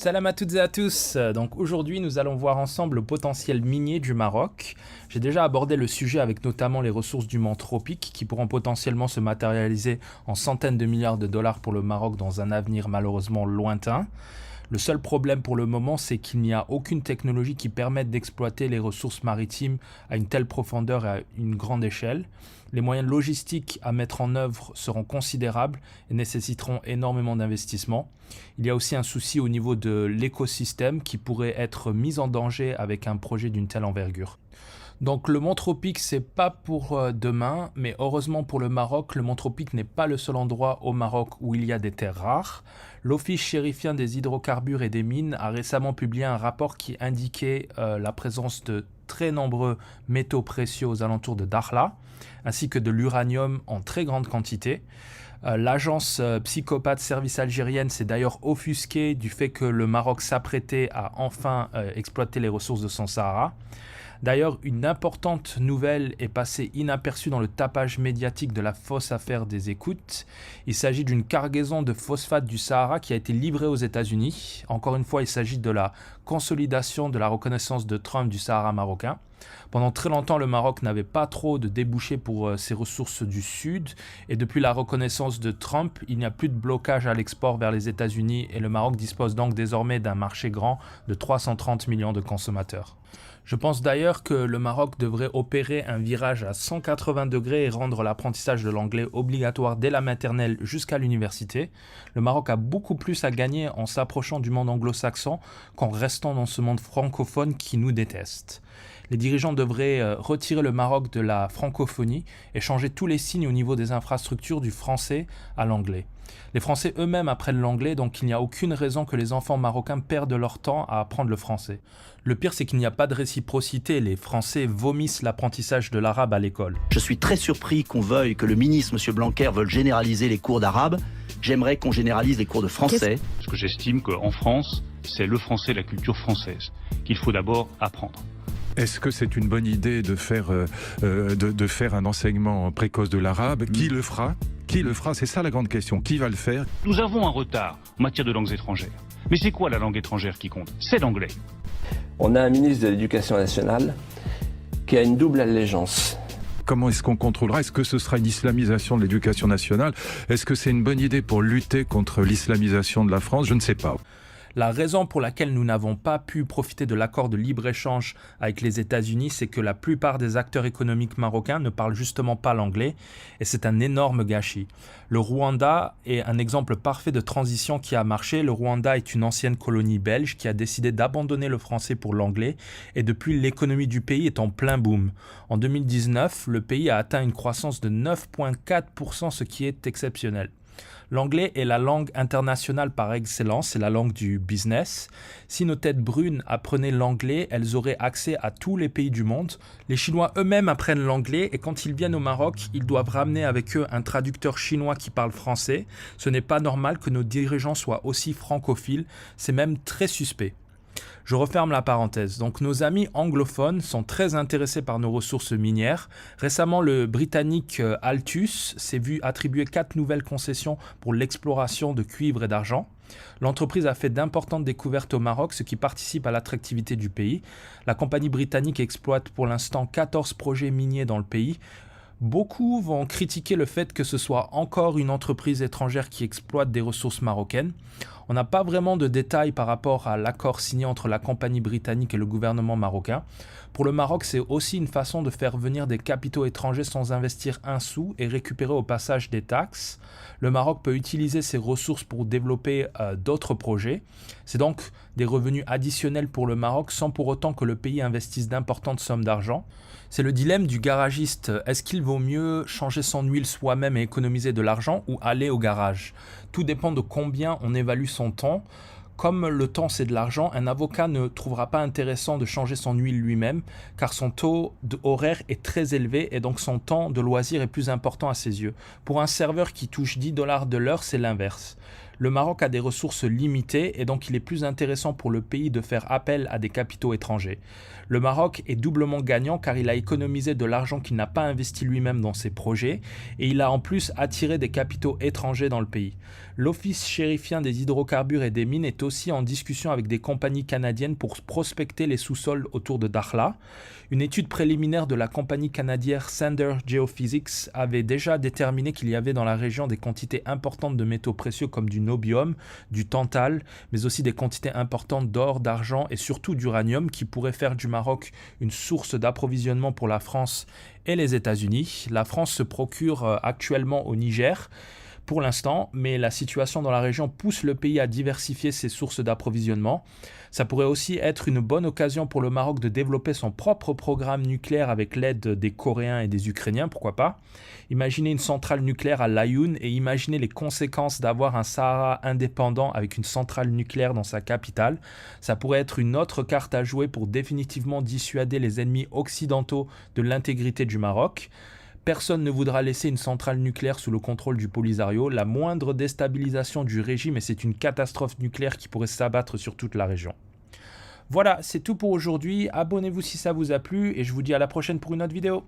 Salam à toutes et à tous. Donc aujourd'hui, nous allons voir ensemble le potentiel minier du Maroc. J'ai déjà abordé le sujet avec notamment les ressources du Mont Tropique qui pourront potentiellement se matérialiser en centaines de milliards de dollars pour le Maroc dans un avenir malheureusement lointain. Le seul problème pour le moment, c'est qu'il n'y a aucune technologie qui permette d'exploiter les ressources maritimes à une telle profondeur et à une grande échelle. Les moyens logistiques à mettre en œuvre seront considérables et nécessiteront énormément d'investissements. Il y a aussi un souci au niveau de l'écosystème qui pourrait être mis en danger avec un projet d'une telle envergure. Donc le Mont Tropique, c'est pas pour demain, mais heureusement pour le Maroc, le Mont Tropique n'est pas le seul endroit au Maroc où il y a des terres rares. L'Office chérifien des hydrocarbures et des mines a récemment publié un rapport qui indiquait la présence de très nombreux métaux précieux aux alentours de Dakhla, ainsi que de l'uranium en très grande quantité. L'agence psychopathe service algérienne s'est d'ailleurs offusquée du fait que le Maroc s'apprêtait à enfin exploiter les ressources de son Sahara. D'ailleurs, une importante nouvelle est passée inaperçue dans le tapage médiatique de la fausse affaire des écoutes. Il s'agit d'une cargaison de phosphate du Sahara qui a été livrée aux États-Unis. Encore une fois, il s'agit de la consolidation de la reconnaissance de Trump du Sahara marocain. Pendant très longtemps, le Maroc n'avait pas trop de débouchés pour ses ressources du Sud. Et depuis la reconnaissance de Trump, il n'y a plus de blocage à l'export vers les États-Unis et le Maroc dispose donc désormais d'un marché grand de 330 millions de consommateurs. Je pense d'ailleurs que le Maroc devrait opérer un virage à 180 degrés et rendre l'apprentissage de l'anglais obligatoire dès la maternelle jusqu'à l'université. Le Maroc a beaucoup plus à gagner en s'approchant du monde anglo-saxon qu'en restant dans ce monde francophone qui nous déteste. Les dirigeants devraient retirer le Maroc de la francophonie et changer tous les signes au niveau des infrastructures du français à l'anglais. Les Français eux-mêmes apprennent l'anglais, donc il n'y a aucune raison que les enfants marocains perdent leur temps à apprendre le français. Le pire, c'est qu'il n'y a pas de réciprocité. Les Français vomissent l'apprentissage de l'arabe à l'école. Je suis très surpris qu'on veuille, que le ministre, M. Blanquer, veuille généraliser les cours d'arabe. J'aimerais qu'on généralise les cours de français. Parce que j'estime qu'en France, c'est le français, la culture française, qu'il faut d'abord apprendre. Est-ce que c'est une bonne idée de faire un enseignement précoce de l'arabe ? Qui le fera ? Qui le fera ? C'est ça la grande question. Qui va le faire ? Nous avons un retard en matière de langues étrangères. Mais c'est quoi la langue étrangère qui compte ? C'est l'anglais. On a un ministre de l'Éducation nationale qui a une double allégeance. Comment est-ce qu'on contrôlera ? Est-ce que ce sera une islamisation de l'éducation nationale ? Est-ce que c'est une bonne idée pour lutter contre l'islamisation de la France ? Je ne sais pas. La raison pour laquelle nous n'avons pas pu profiter de l'accord de libre-échange avec les États-Unis, c'est que la plupart des acteurs économiques marocains ne parlent justement pas l'anglais et c'est un énorme gâchis. Le Rwanda est un exemple parfait de transition qui a marché. Le Rwanda est une ancienne colonie belge qui a décidé d'abandonner le français pour l'anglais et depuis l'économie du pays est en plein boom. En 2019, le pays a atteint une croissance de 9,4%, ce qui est exceptionnel. L'anglais est la langue internationale par excellence, c'est la langue du business. Si nos têtes brunes apprenaient l'anglais, elles auraient accès à tous les pays du monde. Les Chinois eux-mêmes apprennent l'anglais et quand ils viennent au Maroc, ils doivent ramener avec eux un traducteur chinois qui parle français. Ce n'est pas normal que nos dirigeants soient aussi francophiles, c'est même très suspect. Je referme la parenthèse. Donc nos amis anglophones sont très intéressés par nos ressources minières. Récemment, le britannique Altus s'est vu attribuer 4 nouvelles concessions pour l'exploration de cuivre et d'argent. L'entreprise a fait d'importantes découvertes au Maroc, ce qui participe à l'attractivité du pays. La compagnie britannique exploite pour l'instant 14 projets miniers dans le pays. Beaucoup vont critiquer le fait que ce soit encore une entreprise étrangère qui exploite des ressources marocaines. On n'a pas vraiment de détails par rapport à l'accord signé entre la compagnie britannique et le gouvernement marocain. Pour le Maroc, c'est aussi une façon de faire venir des capitaux étrangers sans investir un sou et récupérer au passage des taxes. Le Maroc peut utiliser ses ressources pour développer d'autres projets. C'est donc des revenus additionnels pour le Maroc sans pour autant que le pays investisse d'importantes sommes d'argent. C'est le dilemme du garagiste. Est-ce qu'il vaut mieux changer son huile soi-même et économiser de l'argent ou aller au garage ? Tout dépend de combien on évalue son temps. Comme le temps c'est de l'argent, un avocat ne trouvera pas intéressant de changer son huile lui-même car son taux horaire est très élevé et donc son temps de loisir est plus important à ses yeux. Pour un serveur qui touche $10 de l'heure, c'est l'inverse. Le Maroc a des ressources limitées et donc il est plus intéressant pour le pays de faire appel à des capitaux étrangers. Le Maroc est doublement gagnant car il a économisé de l'argent qu'il n'a pas investi lui-même dans ses projets et il a en plus attiré des capitaux étrangers dans le pays. L'Office chérifien des hydrocarbures et des mines est aussi en discussion avec des compagnies canadiennes pour prospecter les sous-sols autour de Dakhla. Une étude préliminaire de la compagnie canadienne Sander Geophysics avait déjà déterminé qu'il y avait dans la région des quantités importantes de métaux précieux comme du niobium, du tantal, mais aussi des quantités importantes d'or, d'argent et surtout d'uranium qui pourraient faire du Maroc une source d'approvisionnement pour la France et les États-Unis. La France se procure actuellement au Niger pour l'instant, mais la situation dans la région pousse le pays à diversifier ses sources d'approvisionnement. Ça pourrait aussi être une bonne occasion pour le Maroc de développer son propre programme nucléaire avec l'aide des Coréens et des Ukrainiens, pourquoi pas. Imaginez une centrale nucléaire à Laayoune et imaginez les conséquences d'avoir un Sahara indépendant avec une centrale nucléaire dans sa capitale. Ça pourrait être une autre carte à jouer pour définitivement dissuader les ennemis occidentaux de l'intégrité du Maroc. Personne ne voudra laisser une centrale nucléaire sous le contrôle du Polisario. La moindre déstabilisation du régime et c'est une catastrophe nucléaire qui pourrait s'abattre sur toute la région. Voilà, c'est tout pour aujourd'hui. Abonnez-vous si ça vous a plu et je vous dis à la prochaine pour une autre vidéo.